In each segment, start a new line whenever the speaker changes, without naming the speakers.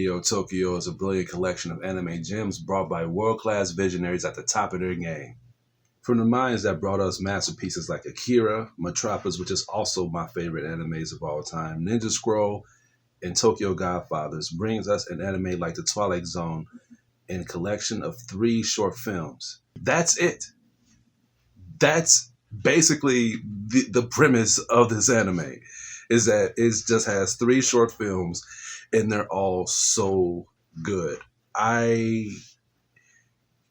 Neo Tokyo is a brilliant collection of anime gems brought by world-class visionaries at the top of their game. From the minds that brought us masterpieces like Akira, Metropolis, which is also my favorite animes of all time, Ninja Scroll, and Tokyo Godfathers, brings us an anime like The Twilight Zone and a collection of 3 short films. That's it. That's basically the premise of this anime, is that it just has 3 short films and they're all so good. I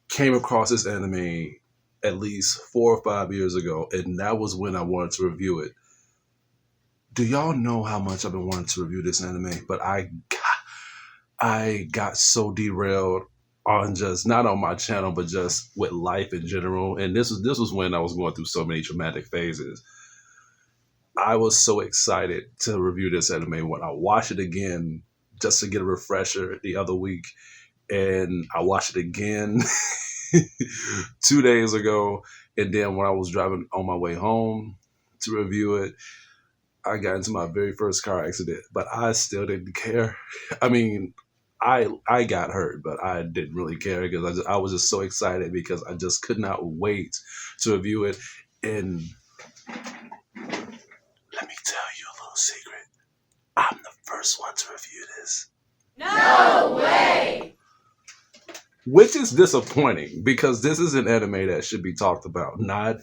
came across this anime at least 4 or 5 years ago, and that was when I wanted to review it. Do y'all know how much I've been wanting to review this anime? But I got so derailed on just not on my channel, but just with life in general. And this was when I was going through so many traumatic phases. I was so excited to review this anime when I watched it again just to get a refresher the other week, and I watched it again 2 days ago, and then when I was driving on my way home to review it, I got into my very first car accident, but I still didn't care. I mean, I got hurt, but I didn't really care because I was just so excited because I just could not wait to review it. And let me tell you a little secret. I'm the first one to review this.
No way!
Which is disappointing because this is an anime that should be talked about, not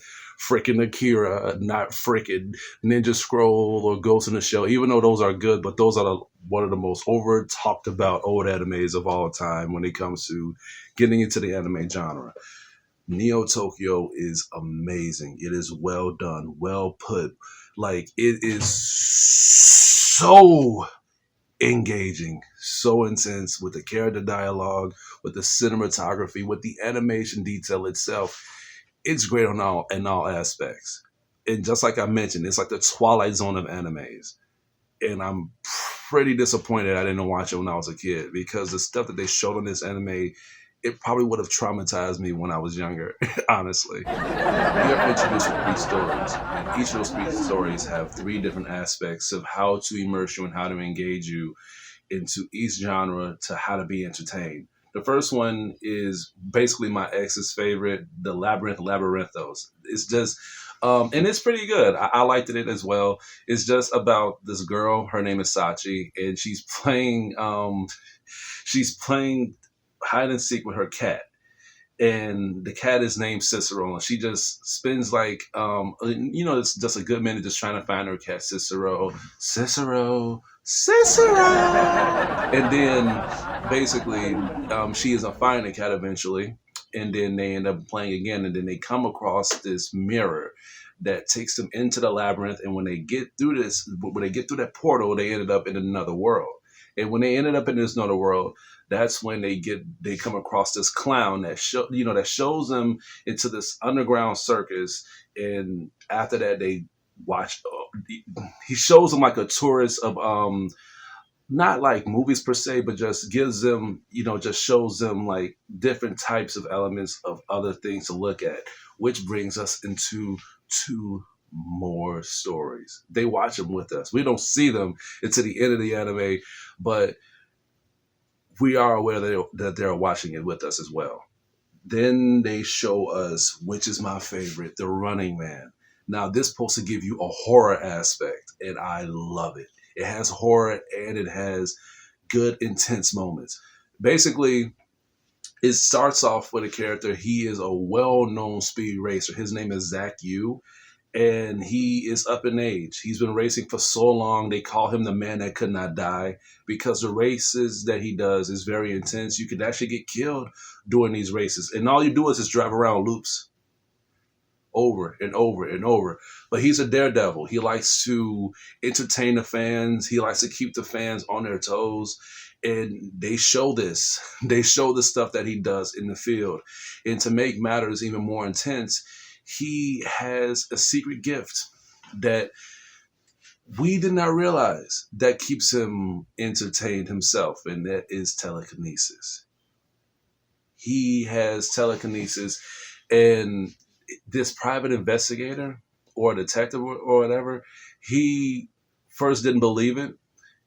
freaking Akira, not freaking Ninja Scroll or Ghost in the Shell, even though those are good, but those are one of the most over talked about old animes of all time when it comes to getting into the anime genre. Neo Tokyo is amazing. It is well done, well put. Like, it is so engaging, so intense with the character dialogue, with the cinematography, with the animation detail itself. It's great on in all aspects. And just like I mentioned, it's like the Twilight Zone of animes. And I'm pretty disappointed I didn't watch it when I was a kid because the stuff that they showed on this anime, it probably would have traumatized me when I was younger, honestly. We are introduced with 3 stories, and each of those 3 stories have 3 different aspects of how to immerse you and how to engage you into each genre to how to be entertained. The first one is basically my ex's favorite, The Labyrinthos. It's just, and it's pretty good. I liked it as well. It's just about this girl. Her name is Sachi, and she's playing hide and seek with her cat. And the cat is named Cicero, and she just spends it's just a good minute just trying to find her cat, Cicero. And then basically she ends up finding the cat eventually, and then they end up playing again, and then they come across this mirror that takes them into the labyrinth. And when they get through that portal, they ended up in another world. And when they ended up in this another world, that's when they come across this clown that shows them into this underground circus. And after that, they watch. He shows them like a tourist of not like movies per se, but just gives them, just shows them like different types of elements of other things to look at, which brings us into 2 more stories. They watch them with us. We don't see them until the end of the anime, but we are aware that they're watching it with us as well. Then they show us, which is my favorite, The Running Man. Now, this is supposed to give you a horror aspect, and I love it. It has horror, and it has good, intense moments. Basically, it starts off with a character. He is a well-known speed racer. His name is Zach Yu, and he is up in age. He's been racing for so long. They call him the man that could not die because the races that he does is very intense. You could actually get killed doing these races, and all you do is just drive around loops over and over and over. But he's a daredevil. He likes to entertain the fans. He likes to keep the fans on their toes. And they show this. They show the stuff that he does in the field. And to make matters even more intense, he has a secret gift that we did not realize that keeps him entertained himself, and that is telekinesis. He has telekinesis, and this private investigator or detective or whatever, he first didn't believe it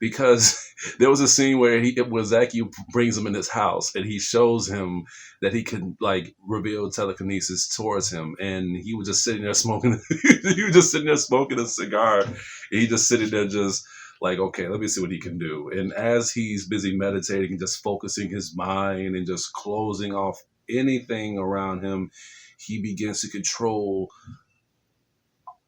because there was a scene where Zaki brings him in his house and he shows him that he can like reveal telekinesis towards him, and he was just sitting there smoking. He was just sitting there smoking a cigar. And he just sitting there just like, okay, let me see what he can do. And as he's busy meditating, just focusing his mind and just closing off anything around him, he begins to control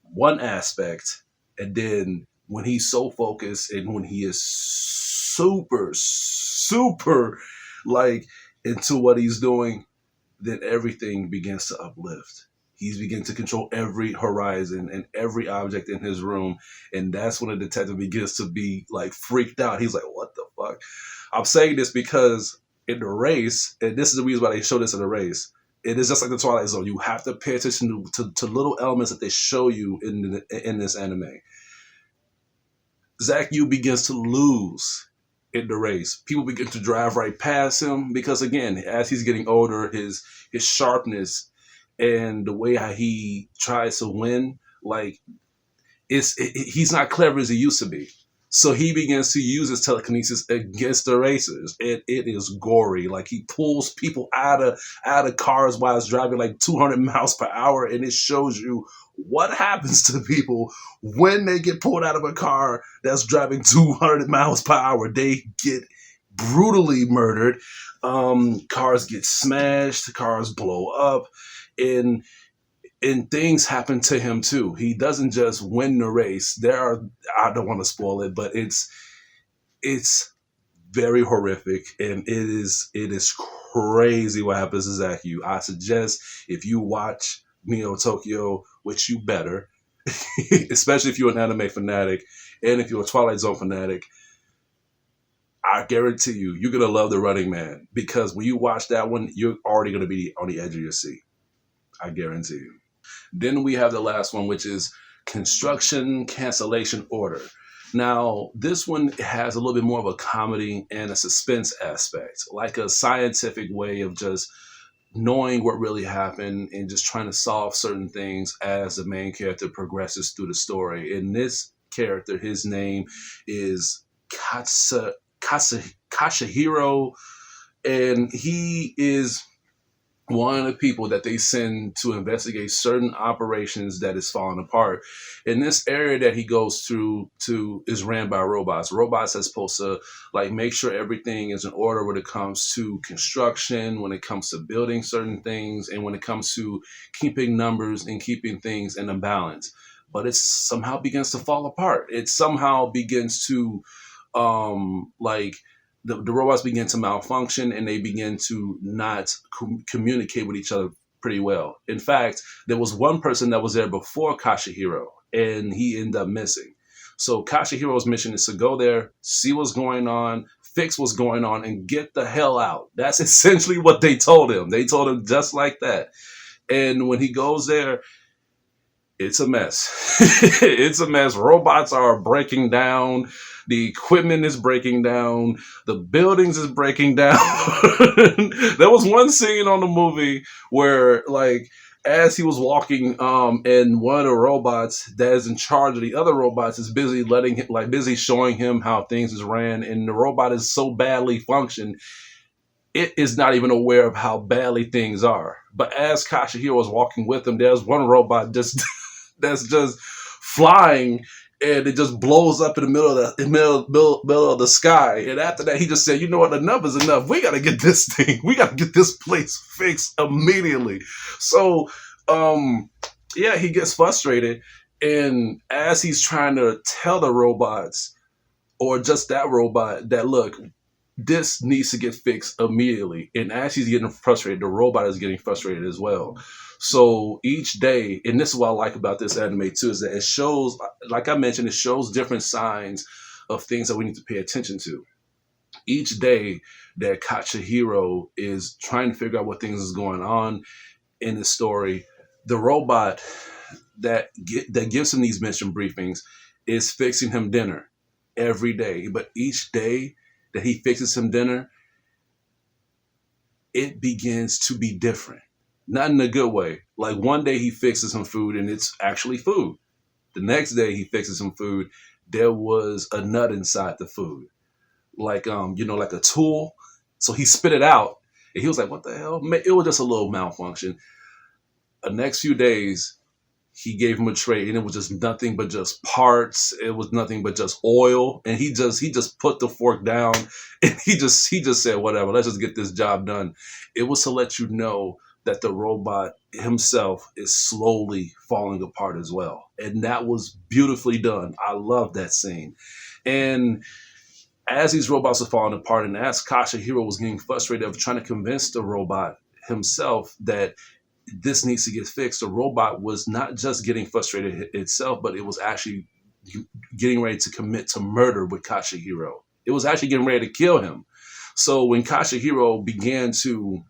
one aspect, and then when he's so focused and when he is super like into what he's doing, then everything begins to uplift. He's beginning to control every horizon and every object in his room. And that's when the detective begins to be like freaked out. He's like, what the fuck? I'm saying this because in the race, and this is the reason why they show this in the race, it is just like the Twilight Zone. You have to pay attention to little elements that they show you in this anime. Zach Yu begins to lose in the race. People begin to drive right past him because, again, as he's getting older, his sharpness and the way how he tries to win, like he's not clever as he used to be. So he begins to use his telekinesis against the racers. It is gory. Like he pulls people out of cars while he's driving like 200 miles per hour, and it shows you what happens to people when they get pulled out of a car that's driving 200 miles per hour. They get brutally murdered. Cars get smashed. Cars blow up, and things happen to him too. He doesn't just win the race. I don't want to spoil it, but it's very horrific, and it is crazy what happens to Zaki. I suggest if you watch Neo Tokyo, which you better, especially if you're an anime fanatic, and if you're a Twilight Zone fanatic, I guarantee you're gonna love The Running Man, because when you watch that one, you're already gonna be on the edge of your seat. I guarantee you. Then we have the last one, which is Construction Cancellation Order. Now, this one has a little bit more of a comedy and a suspense aspect, like a scientific way of just knowing what really happened and just trying to solve certain things as the main character progresses through the story. In this character, his name is Katsuhiro, and he is one of the people that they send to investigate certain operations that is falling apart. In this area that he goes through to is ran by robots. Robots are supposed to like make sure everything is in order when it comes to construction, when it comes to building certain things, and when it comes to keeping numbers and keeping things in a balance. But it somehow begins to fall apart. It somehow begins to like the robots begin to malfunction, and they begin to not communicate with each other pretty well. In fact, there was one person that was there before Katsuhiro, and he ended up missing. So Katsuhiro's mission is to go there, see what's going on, fix what's going on, and get the hell out. That's essentially what they told him. They told him just like that. And when he goes there, it's a mess. It's a mess. Robots are breaking down. The equipment is breaking down. The buildings is breaking down. There was one scene on the movie where, like, as he was walking, and one of the robots that is in charge of the other robots is busy showing him how things is ran, and the robot is so badly functioned, it is not even aware of how badly things are. But as Katsuhiro was walking with him, there's one robot just that's just flying, and it just blows up in the middle of the sky. And after that, he just said, "You know what? Enough is enough. We got to get this thing. We got to get this place fixed immediately." So, yeah, he gets frustrated, and as he's trying to tell the robots, or just that robot, that look, this needs to get fixed immediately. And as he's getting frustrated, the robot is getting frustrated as well. So each day, and this is what I like about this anime too, is that it shows, like I mentioned, it shows different signs of things that we need to pay attention to. Each day that Katsuhiro is trying to figure out what things is going on in the story, the robot that gives him these mission briefings is fixing him dinner every day. But each day that he fixes him dinner, it begins to be different. Not in a good way. Like one day he fixes him food and it's actually food. The next day he fixes him food, there was a nut inside the food, like like a tool. So he spit it out, and he was like, "What the hell?" It was just a little malfunction. The next few days, he gave him a tray, and it was just nothing but just parts. It was nothing but just oil, and he just put the fork down, and he just said, "Whatever, let's just get this job done." It was to let you know that the robot himself is slowly falling apart as well, and that was beautifully done. I love that scene, and as these robots are falling apart, and as Katsuhiro was getting frustrated of trying to convince the robot himself that this needs to get fixed, the robot was not just getting frustrated itself, but it was actually getting ready to commit to murder with Katsuhiro. It was actually getting ready to kill him. So when Katsuhiro began to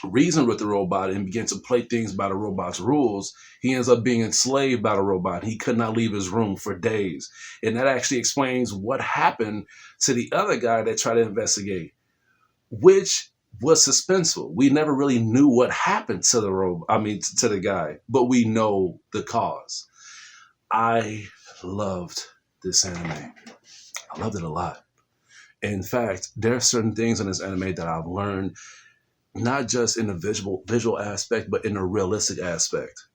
reason with the robot and began to play things by the robot's rules, he ends up being enslaved by the robot. He could not leave his room for days. And that actually explains what happened to the other guy that tried to investigate, which was suspenseful. We never really knew what happened to to the guy, but we know the cause. I loved this anime. I loved it a lot. In fact, there are certain things in this anime that I've learned, not just in the visual aspect, but in a realistic aspect.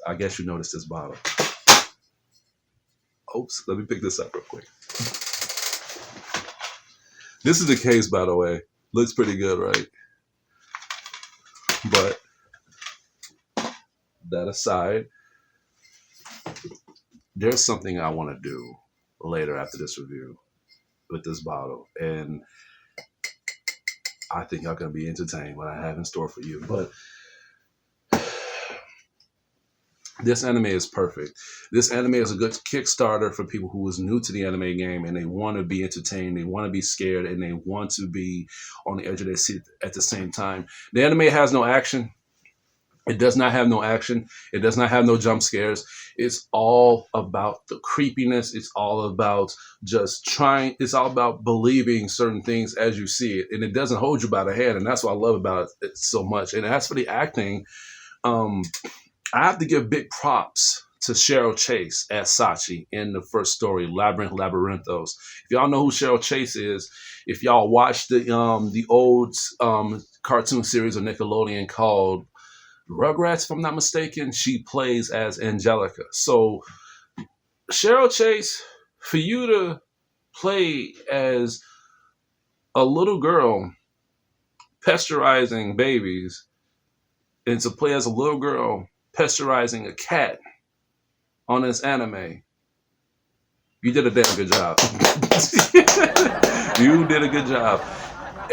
I guess you noticed this bottle. Oops, let me pick this up real quick. This is the case, by the way. Looks pretty good, right? But that aside, there's something I want to do later after this review with this bottle. And I think y'all going to be entertained what I have in store for you. But this anime is perfect. This anime is a good Kickstarter for people who is new to the anime game and they want to be entertained, they want to be scared, and they want to be on the edge of their seat at the same time. The anime has no action. It does not have no action. It does not have no jump scares. It's all about the creepiness. It's all about it's all about believing certain things as you see it. And it doesn't hold you by the hand. And that's what I love about it so much. And as for the acting, I have to give big props to Cheryl Chase as Sachi in the first story, Labyrinthos. If y'all know who Cheryl Chase is, if y'all watch the old cartoon series of Nickelodeon called Rugrats, if I'm not mistaken, she plays as Angelica. So Cheryl Chase, for you to play as a little girl pasteurizing babies and to play as a little girl pasteurizing a cat on this anime, you did a damn good job. You did a good job.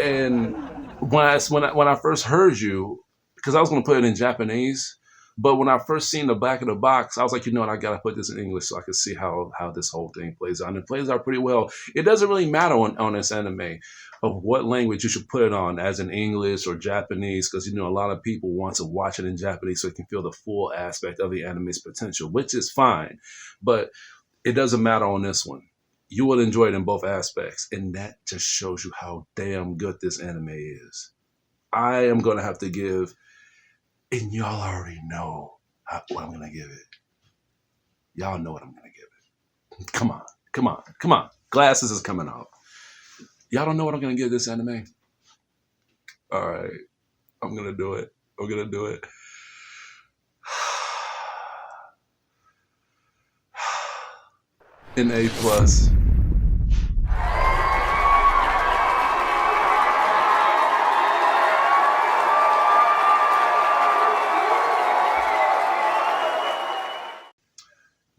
And when I first heard you, because I was going to put it in Japanese, but when I first seen the back of the box, I was like, you know what, I got to put this in English so I can see how this whole thing plays out. And it plays out pretty well. It doesn't really matter on this anime of what language you should put it on, as in English or Japanese, because, a lot of people want to watch it in Japanese so they can feel the full aspect of the anime's potential, which is fine. But it doesn't matter on this one. You will enjoy it in both aspects. And that just shows you how damn good this anime is. I am going to have to give, and y'all already know what I'm going to give it. Y'all know what I'm going to give it. Come on. Glasses is coming off. Y'all don't know what I'm going to give this anime? All right. I'm going to do it. An A+.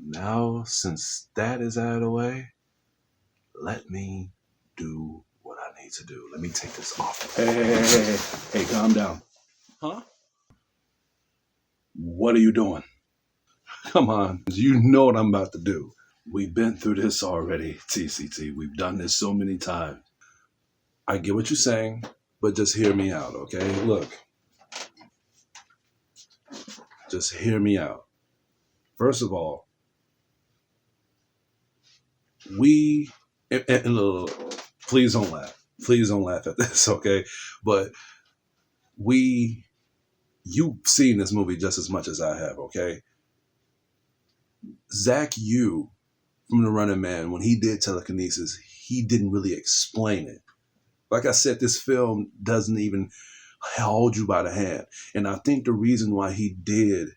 Now, since that is out of the way, let me do what I need to do. Let me take this off. Hey, calm down. Huh? What are you doing? Come on. You know what I'm about to do. We've been through this already, TCT. We've done this so many times. I get what you're saying, but just hear me out, okay? Look. Just hear me out. First of all, please don't laugh. Please don't laugh at this, okay? But you've seen this movie just as much as I have, okay? Zach Yu from The Running Man, when he did telekinesis, he didn't really explain it. Like I said, this film doesn't even hold you by the hand. And I think the reason why he did,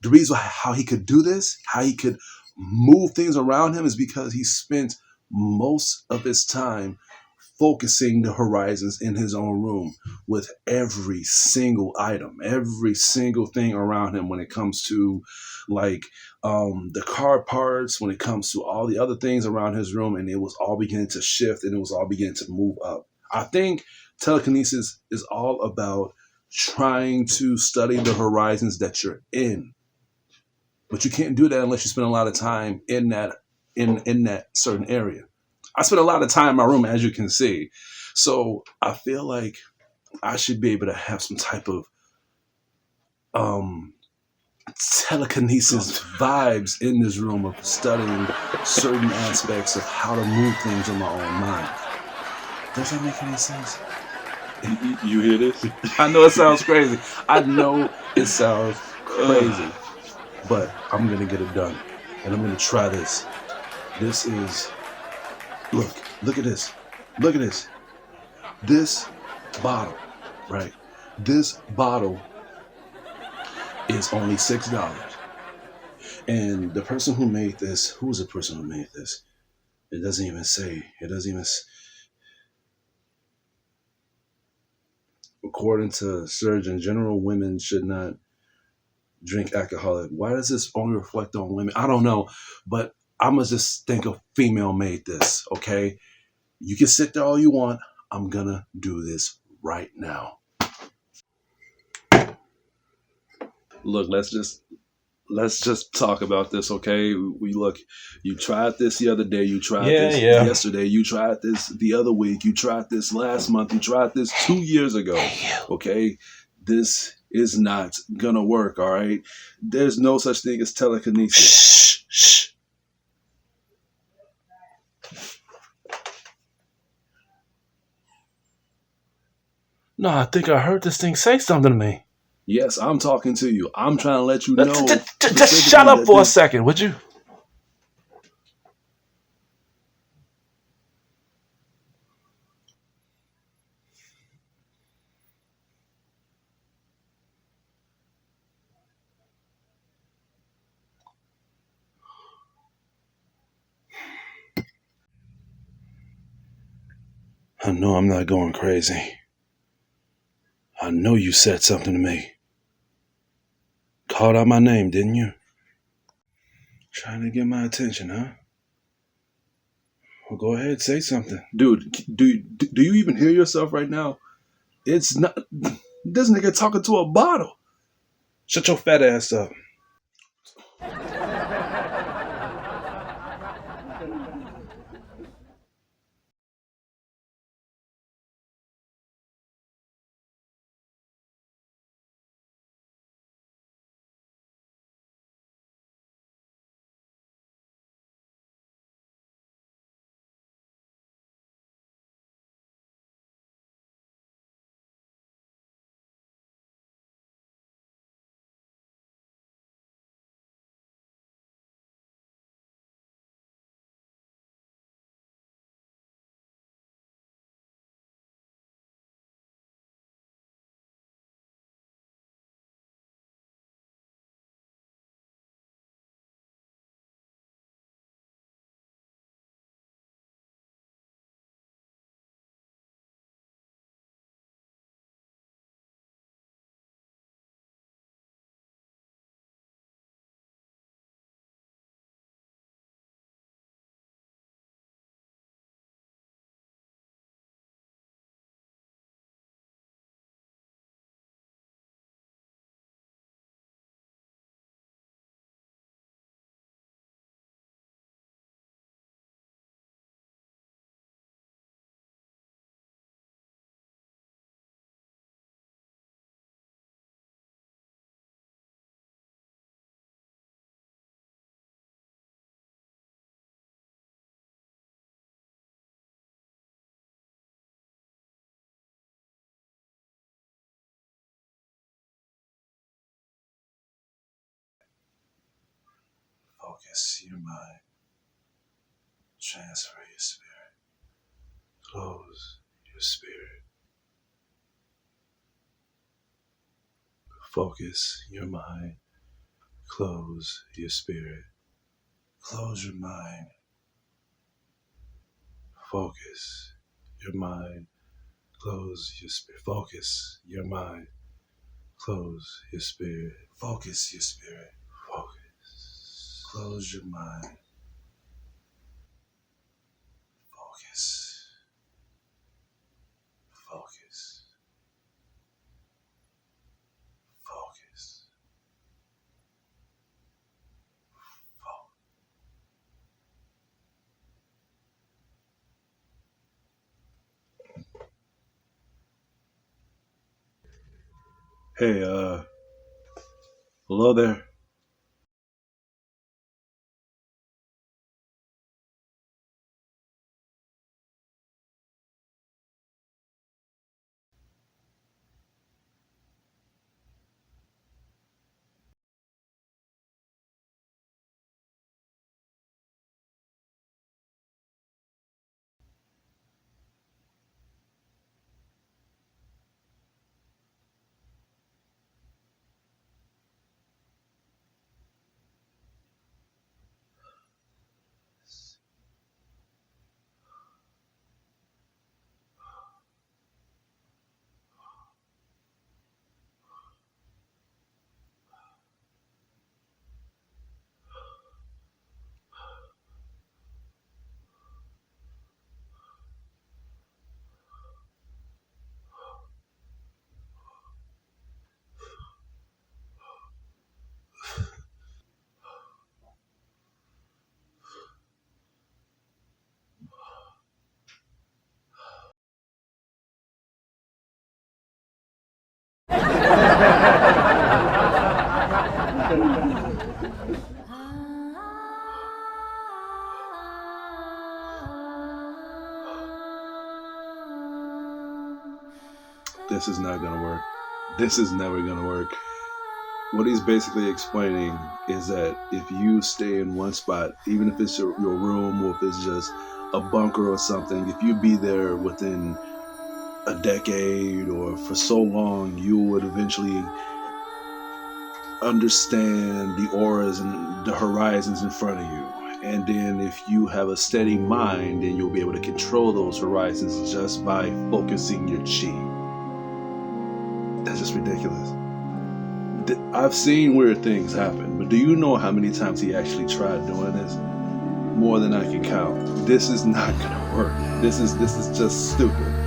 the reason how he could do this, how he could move things around him is because he spent most of his time focusing the horizons in his own room with every single item, every single thing around him when it comes to like the car parts, when it comes to all the other things around his room, and it was all beginning to shift and it was all beginning to move up. I think telekinesis is all about trying to study the horizons that you're in, but you can't do that unless you spend a lot of time in that certain area. I spend a lot of time in my room, as you can see. So I feel like I should be able to have some type of um, telekinesis vibes in this room of studying certain aspects of how to move things in my own mind. Does that make any sense?
You hear this?
I know it sounds crazy. I know it sounds crazy, but I'm going to get it done. And I'm going to try this. This is, look at this. Look at this. This bottle, right? This bottle is only $6. And the person who made this, who was the person who made this? It doesn't even say. According to Surgeon General, women should not drink alcohol. Why does this only reflect on women? I don't know, but I'm going to just think a female made this, okay? You can sit there all you want. I'm going to do this right now. Look, let's just talk about this, okay? You tried this the other day, you tried this yesterday, you tried this the other week, you tried this last month, you tried this 2 years ago, okay? This is not gonna work, all right? There's no such thing as telekinesis. Shh.
No, I think I heard this thing say something to me.
Yes, I'm talking to you. I'm trying to let you know.
Just shut up for a second, would you?
I know I'm not going crazy. I know you said something to me. Called out my name, didn't you? Trying to get my attention, huh? Well, go ahead, say something. Dude, do you even hear yourself right now? It's not... This nigga talking to a bottle. Shut your fat ass up. Focus your mind. Transfer your spirit. Close your spirit. Focus your mind. Close your spirit. Close your mind. Focus your mind. Close your spirit. Focus your mind. Close your spirit. Focus your spirit. Focus. Close your mind. Focus. Focus. Focus. Hey, hello there. This is not going to work. This is never going to work. What he's basically explaining is that if you stay in one spot, even if it's your room or if it's just a bunker or something, if you be there within a decade or for so long, you would eventually understand the auras and the horizons in front of you. And then if you have a steady mind, then you'll be able to control those horizons just by focusing your chi. That's just ridiculous. I've seen weird things happen, but do you know how many times he actually tried doing this? More than I can count. This is not gonna work. This is just stupid.